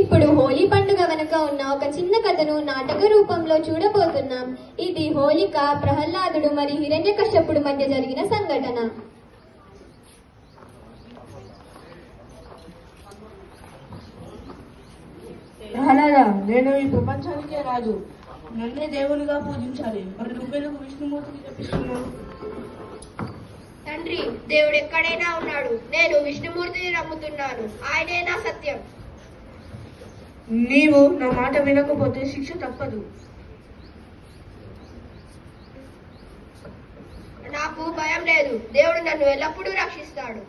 ఇప్పుడు హోలీ పండుగ వెనుక ఉన్న ఒక చిన్న కథను నాటక రూపంలో చూడబోతున్నాం. ఇది హోలిక, ప్రహ్లాదుడు మరియు హిరణ్యకశ్యపుడు మధ్య జరిగిన సంఘటన. ప్రహ్లాద, నేను ఈ ప్రపంచానికే రాజు. నన్నే దేవునిగా పూజించాలి. మరి నువ్వెందుకు విష్ణుమూర్తికి చెప్పిస్తున్నావు? తండ్రి, దేవుడు ఎక్కడైనా ఉన్నాడు. నేను విష్ణుమూర్తిని నమ్ముతున్నాను. ఆయనే నా సత్యం. నీవు నా మాట వినకపోతే శిక్ష తప్పదు. నాకు భయం లేదు. దేవుడు నన్ను ఎల్లప్పుడూ రక్షిస్తాడు.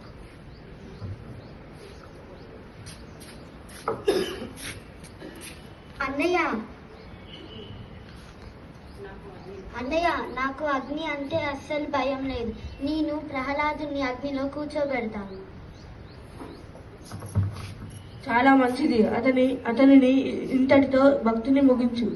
అన్నయ్య, నాకు అగ్ని అంటే అస్సలు భయం లేదు. నేను ప్రహ్లాదుని అగ్నిలో కూర్చోబెడతాను. చాలా మంచిది. అతనిని ఇంతటితో భక్తిని ముగించు.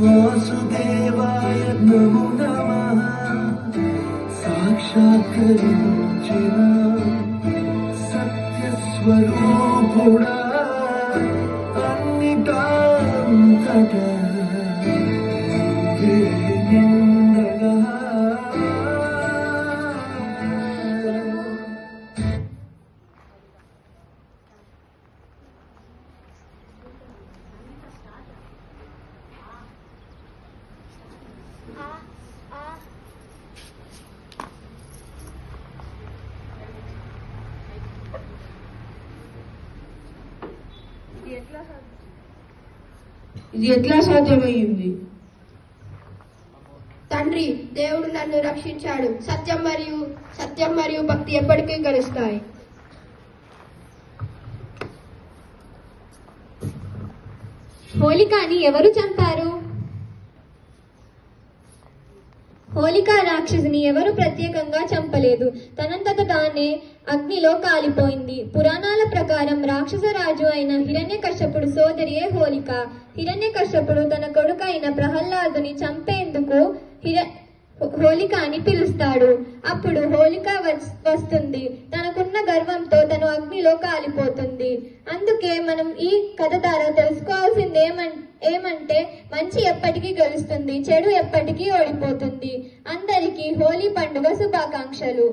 వాసుదేవాయ నమో నమః. సాక్షాత్కరించిన సత్యస్వరూపుడా, అన్నిటా అంతటా నిండగా. ఇది ఎట్లా సాధ్యమయ్యింది? తండ్రి, దేవుడు నన్ను రక్షించాడు. సత్యం మరియు భక్తి ఎప్పటికీ గెలుస్తాయి. హోలికని ఎవరు చంపారు? హోలిక రాక్షసిని ఎవరు ప్రత్యేకంగా చంపలేదు. తనంతట తానే అగ్నిలో కాలిపోయింది. పురాణాల ప్రకారం రాక్షసరాజు అయిన హిరణ్యకశ్యపుడు సోదరియే హోలిక. హిరణ్యకశ్యపుడు తన కొడుకైన ప్రహ్లాదుని చంపేందుకు హోలికని పిలుస్తాడు. అప్పుడు హోలిక వస్తుంది. తనకున్న గర్వంతో తను అగ్నిలో కాలిపోతుంది. అందుకే మనం ఈ కథ ద్వారా తెలుసుకోవాల్సింది ఏమంటే మంచి ఎప్పటికీ గెలుస్తుంది, చెడు ఎప్పటికీ ఓడిపోతుంది. అందరికీ హోలీ పండుగ శుభాకాంక్షలు.